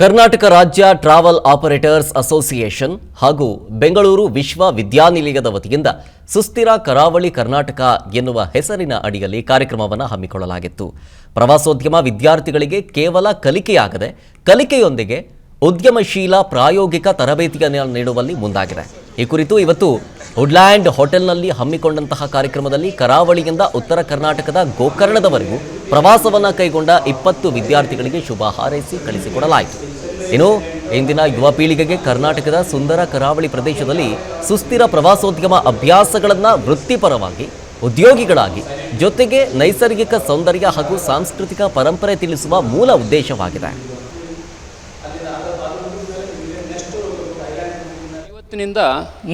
ಕರ್ನಾಟಕ ರಾಜ್ಯ travel operators association ಹಾಗೂ ಬೆಂಗಳೂರು ವಿಶ್ವವಿದ್ಯಾನಿಲಯದ ವತಿಯಿಂದ ಸುಸ್ಥಿರ ಕರಾವಳಿ ಕರ್ನಾಟಕ ಎನ್ನುವ ಹೆಸರಿನ ಅಡಿಯಲ್ಲಿ ಕಾರ್ಯಕ್ರಮವನ್ನು ಹಮ್ಮಿಕೊಳ್ಳಲಾಗಿತ್ತು. ಪ್ರವಾಸೋದ್ಯಮ ವಿದ್ಯಾರ್ಥಿಗಳಿಗೆ ಕೇವಲ ಕಲಿಕೆಯಾಗದೆ ಕಲಿಕೆಯೊಂದಿಗೆ ಉದ್ಯಮಶೀಲ ಪ್ರಾಯೋಗಿಕ ತರಬೇತಿಯನ್ನು ನೀಡುವಲ್ಲಿ ಮುಂದಾಗಿದೆ. ಈ ಕುರಿತು ಇವತ್ತು ವುಡ್ಲ್ಯಾಂಡ್ ಹೋಟೆಲ್ನಲ್ಲಿ ಹಮ್ಮಿಕೊಂಡಂತಹ ಕಾರ್ಯಕ್ರಮದಲ್ಲಿ ಕರಾವಳಿಯಿಂದ ಉತ್ತರ ಕರ್ನಾಟಕದ ಗೋಕರ್ಣದವರೆಗೂ ಪ್ರವಾಸವನ್ನು ಕೈಗೊಂಡ 20 ವಿದ್ಯಾರ್ಥಿಗಳಿಗೆ ಶುಭ ಹಾರೈಸಿ ಕಳಿಸಿಕೊಡಲಾಯಿತು. ಇನ್ನು ಇಂದಿನ ಯುವ ಪೀಳಿಗೆಗೆ ಕರ್ನಾಟಕದ ಸುಂದರ ಕರಾವಳಿ ಪ್ರದೇಶದಲ್ಲಿ ಸುಸ್ಥಿರ ಪ್ರವಾಸೋದ್ಯಮ ಅಭ್ಯಾಸಗಳನ್ನು ವೃತ್ತಿಪರವಾಗಿ ಉದ್ಯೋಗಿಗಳಾಗಿ ಜೊತೆಗೆ ನೈಸರ್ಗಿಕ ಸೌಂದರ್ಯ ಹಾಗೂ ಸಾಂಸ್ಕೃತಿಕ ಪರಂಪರೆ ತಿಳಿಸುವ ಮೂಲ ಉದ್ದೇಶವಾಗಿದೆ. ಇವತ್ತಿನಿಂದ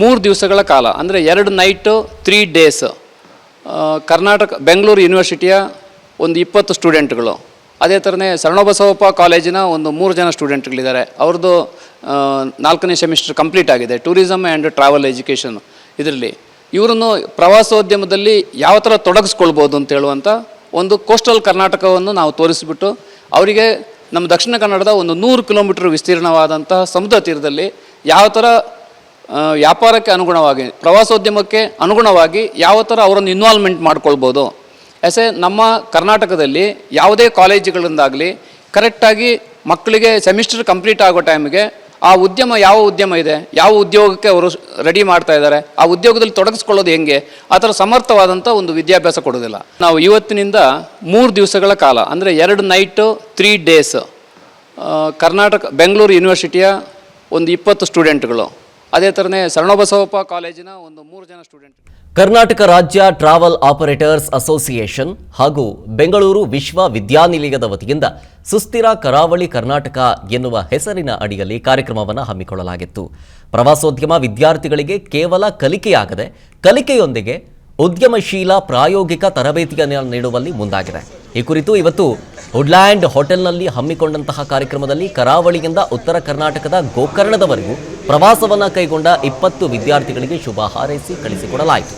3 ದಿವಸಗಳ ಕಾಲ ಅಂದರೆ 2 ನೈಟು 3 ಡೇಸ್ ಕರ್ನಾಟಕ ಬೆಂಗಳೂರು ಯೂನಿವರ್ಸಿಟಿಯ ಒಂದು 20 ಸ್ಟೂಡೆಂಟ್ಗಳು, ಅದೇ ಥರನೇ ಶರಣಬಸವಪ್ಪ ಕಾಲೇಜಿನ ಒಂದು 3 ಜನ ಸ್ಟೂಡೆಂಟ್ಗಳಿದ್ದಾರೆ. ಅವ್ರದ್ದು 4ನೇ ಸೆಮಿಸ್ಟರ್ ಕಂಪ್ಲೀಟ್ ಆಗಿದೆ, ಟೂರಿಸಮ್ ಆ್ಯಂಡ್ ಟ್ರಾವೆಲ್ ಎಜುಕೇಷನ್. ಇದರಲ್ಲಿ ಇವರನ್ನು ಪ್ರವಾಸೋದ್ಯಮದಲ್ಲಿ ಯಾವ ಥರ ತೊಡಗಿಸ್ಕೊಳ್ಬೋದು ಅಂತ ಹೇಳುವಂಥ ಒಂದು ಕೋಸ್ಟಲ್ ಕರ್ನಾಟಕವನ್ನು ನಾವು ತೋರಿಸಿಬಿಟ್ಟು ಅವರಿಗೆ ನಮ್ಮ ದಕ್ಷಿಣ ಕನ್ನಡದ ಒಂದು 100 ಕಿಲೋಮೀಟರ್ ವಿಸ್ತೀರ್ಣವಾದಂತಹ ಸಮುದ್ರ ತೀರದಲ್ಲಿ ಯಾವ ಥರ ವ್ಯಾಪಾರಕ್ಕೆ ಅನುಗುಣವಾಗಿ ಪ್ರವಾಸೋದ್ಯಮಕ್ಕೆ ಅನುಗುಣವಾಗಿ ಯಾವ ಥರ ಅವರನ್ನು ಇನ್ವಾಲ್ವ್ಮೆಂಟ್ ಮಾಡ್ಕೊಳ್ಬೋದು. ನಮ್ಮ ಕರ್ನಾಟಕದಲ್ಲಿ ಯಾವುದೇ ಕಾಲೇಜುಗಳಿಂದಾಗಲಿ ಕರೆಕ್ಟಾಗಿ ಮಕ್ಕಳಿಗೆ ಸೆಮಿಸ್ಟರ್ ಕಂಪ್ಲೀಟ್ ಆಗೋ ಟೈಮಿಗೆ ಆ ಉದ್ಯಮ ಯಾವ ಉದ್ಯಮ ಇದೆ, ಯಾವ ಉದ್ಯೋಗಕ್ಕೆ ಅವರು ರೆಡಿ ಮಾಡ್ತಾ ಇದ್ದಾರೆ, ಆ ಉದ್ಯೋಗದಲ್ಲಿ ತೊಡಗಿಸ್ಕೊಳ್ಳೋದು ಹೆಂಗೆ, ಆ ಥರ ಸಮರ್ಥವಾದಂಥ ಒಂದು ವಿದ್ಯಾಭ್ಯಾಸ ಕೊಡೋದಿಲ್ಲ. ನಾವು ಇವತ್ತಿನಿಂದ 3 ದಿವಸಗಳ ಕಾಲ ಅಂದರೆ 2 ನೈಟು 3 ಡೇಸ್ ಕರ್ನಾಟಕ ಬೆಂಗಳೂರು ಯೂನಿವರ್ಸಿಟಿಯ ಒಂದು 20 ಸ್ಟೂಡೆಂಟ್ಗಳು, ಅದೇ ಥರನೇ ಶರಣಬಸವಪ್ಪ ಕಾಲೇಜಿನ ಒಂದು 3 ಜನ ಸ್ಟೂಡೆಂಟ್. ಕರ್ನಾಟಕ ರಾಜ್ಯ ಟ್ರಾವೆಲ್ ಆಪರೇಟರ್ಸ್ ಅಸೋಸಿಯೇಷನ್ ಹಾಗೂ ಬೆಂಗಳೂರು ವಿಶ್ವವಿದ್ಯಾನಿಲಯದ ವತಿಯಿಂದ ಸುಸ್ಥಿರ ಕರಾವಳಿ ಕರ್ನಾಟಕ ಎನ್ನುವ ಹೆಸರಿನ ಅಡಿಯಲ್ಲಿ ಕಾರ್ಯಕ್ರಮವನ್ನು ಹಮ್ಮಿಕೊಳ್ಳಲಾಗಿತ್ತು. ಪ್ರವಾಸೋದ್ಯಮ ವಿದ್ಯಾರ್ಥಿಗಳಿಗೆ ಕೇವಲ ಕಲಿಕೆಯಾಗದೆ ಕಲಿಕೆಯೊಂದಿಗೆ ಉದ್ಯಮಶೀಲ ಪ್ರಾಯೋಗಿಕ ತರಬೇತಿಯನ್ನು ನೀಡುವಲ್ಲಿ ಮುಂದಾಗಿದೆ. ಈ ಕುರಿತು ಇವತ್ತು ವುಡ್ಲ್ಯಾಂಡ್ ಹೋಟೆಲ್ನಲ್ಲಿ ಹಮ್ಮಿಕೊಂಡಂತಹ ಕಾರ್ಯಕ್ರಮದಲ್ಲಿ ಕರಾವಳಿಯಿಂದ ಉತ್ತರ ಕರ್ನಾಟಕದ ಗೋಕರ್ಣದವರೆಗೂ ಪ್ರವಾಸವನ್ನು ಕೈಗೊಂಡ 20 ವಿದ್ಯಾರ್ಥಿಗಳಿಗೆ ಶುಭ ಹಾರೈಸಿ ಕಳಿಸಿಕೊಡಲಾಯಿತು.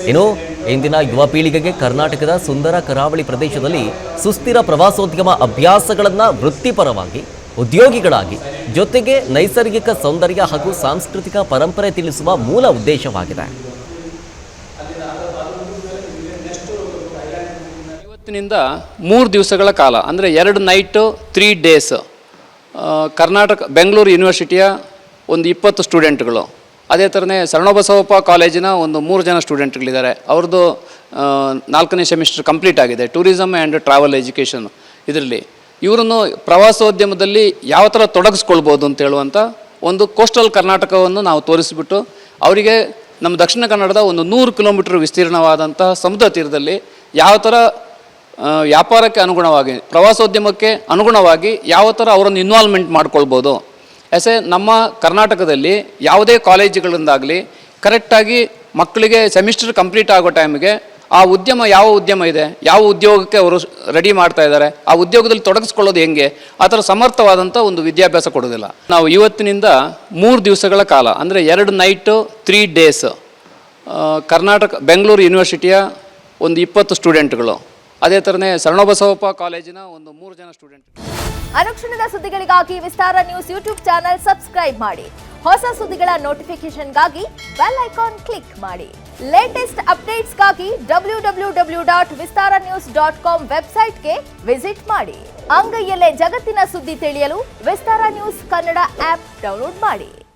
ಇನ್ನು ಇಂದಿನ ಯುವ ಪೀಳಿಗೆಗೆ ಕರ್ನಾಟಕದ ಸುಂದರ ಕರಾವಳಿ ಪ್ರದೇಶದಲ್ಲಿ ಸುಸ್ಥಿರ ಪ್ರವಾಸೋದ್ಯಮ ಅಭ್ಯಾಸಗಳನ್ನು ವೃತ್ತಿಪರವಾಗಿ ಉದ್ಯೋಗಿಗಳಾಗಿ ಜೊತೆಗೆ ನೈಸರ್ಗಿಕ ಸೌಂದರ್ಯ ಹಾಗೂ ಸಾಂಸ್ಕೃತಿಕ ಪರಂಪರೆ ತಿಳಿಸುವ ಮೂಲ ಉದ್ದೇಶವಾಗಿದೆ. ಇವತ್ತಿನಿಂದ 3 ದಿವಸಗಳ ಕಾಲ ಅಂದರೆ 2 ನೈಟು 3 ಡೇಸ್ ಕರ್ನಾಟಕ ಬೆಂಗಳೂರು ಯೂನಿವರ್ಸಿಟಿಯ ಒಂದು 20 ಸ್ಟೂಡೆಂಟ್ಗಳು, ಅದೇ ಥರನೇ ಶರಣಬಸವಪ್ಪ ಕಾಲೇಜಿನ ಒಂದು 3 ಜನ ಸ್ಟೂಡೆಂಟ್ಗಳಿದ್ದಾರೆ. ಅವ್ರದ್ದು 4ನೇ ಸೆಮಿಸ್ಟರ್ ಕಂಪ್ಲೀಟ್ ಆಗಿದೆ, ಟೂರಿಸಮ್ ಆ್ಯಂಡ್ ಟ್ರಾವೆಲ್ ಎಜುಕೇಷನ್. ಇದರಲ್ಲಿ ಇವರನ್ನು ಪ್ರವಾಸೋದ್ಯಮದಲ್ಲಿ ಯಾವ ಥರ ತೊಡಗಿಸ್ಕೊಳ್ಬೋದು ಅಂತ ಹೇಳುವಂಥ ಒಂದು ಕೋಸ್ಟಲ್ ಕರ್ನಾಟಕವನ್ನು ನಾವು ತೋರಿಸಿಬಿಟ್ಟು ಅವರಿಗೆ ನಮ್ಮ ದಕ್ಷಿಣ ಕನ್ನಡದ ಒಂದು 100 ಕಿಲೋಮೀಟರ್ ವಿಸ್ತೀರ್ಣವಾದಂತಹ ಸಮುದ್ರ ತೀರದಲ್ಲಿ ಯಾವ ಥರ ವ್ಯಾಪಾರಕ್ಕೆ ಅನುಗುಣವಾಗಿ ಪ್ರವಾಸೋದ್ಯಮಕ್ಕೆ ಅನುಗುಣವಾಗಿ ಯಾವ ಥರ ಅವರನ್ನು ಇನ್ವಾಲ್ವ್ಮೆಂಟ್ ಮಾಡ್ಕೊಳ್ಬೋದು. ನಮ್ಮ ಕರ್ನಾಟಕದಲ್ಲಿ ಯಾವುದೇ ಕಾಲೇಜುಗಳಿಂದಾಗಲಿ ಕರೆಕ್ಟಾಗಿ ಮಕ್ಕಳಿಗೆ ಸೆಮಿಸ್ಟರ್ ಕಂಪ್ಲೀಟ್ ಆಗೋ ಟೈಮಿಗೆ ಆ ಉದ್ಯಮ ಯಾವ ಉದ್ಯಮ ಇದೆ, ಯಾವ ಉದ್ಯೋಗಕ್ಕೆ ಅವರು ರೆಡಿ ಮಾಡ್ತಾ ಇದ್ದಾರೆ, ಆ ಉದ್ಯೋಗದಲ್ಲಿ ತೊಡಗಿಸ್ಕೊಳ್ಳೋದು ಹೆಂಗೆ, ಆ ಥರ ಸಮರ್ಥವಾದಂಥ ಒಂದು ವಿದ್ಯಾಭ್ಯಾಸ ಕೊಡೋದಿಲ್ಲ. ನಾವು ಇವತ್ತಿನಿಂದ 3 ದಿವಸಗಳ ಕಾಲ ಅಂದರೆ 2 ನೈಟು 3 ಡೇಸ್ ಕರ್ನಾಟಕ ಬೆಂಗಳೂರು ಯೂನಿವರ್ಸಿಟಿಯ ಒಂದು 20 ಸ್ಟೂಡೆಂಟ್ಗಳು, ಅದೇ ಥರನೇ ಶರಣಬಸವಪ್ಪ ಕಾಲೇಜಿನ ಒಂದು 3 ಜನ ಸ್ಟೂಡೆಂಟ್. ಅನುಕ್ಷಣದ ಸುದ್ದಿಗಳಿಗಾಗಿ ವಿಸ್ತಾರ ನ್ಯೂಸ್ ಯೂಟ್ಯೂಬ್ ಚಾನೆಲ್ ಸಬ್ಸ್ಕ್ರೈಬ್ ಮಾಡಿ. ಹೊಸ ಸುದ್ದಿಗಳ ನೋಟಿಫಿಕೇಶನ್ಗಾಗಿ ಬೆಲ್ ಐಕಾನ್ ಕ್ಲಿಕ್ ಮಾಡಿ. ಲೇಟೆಸ್ಟ್ ಅಪ್ಡೇಟ್ಸ್ಗಾಗಿ www.vistaranews.com ವೆಬ್ಸೈಟ್ಗೆ ವಿಸಿಟ್ ಮಾಡಿ. ಅಂಗೈಯಲ್ಲೇ ಜಗತ್ತಿನ ಸುದ್ದಿ ತಿಳಿಯಲು ವಿಸ್ತಾರ ನ್ಯೂಸ್ ಕನ್ನಡ ಆಪ್ ಡೌನ್ಲೋಡ್ ಮಾಡಿ.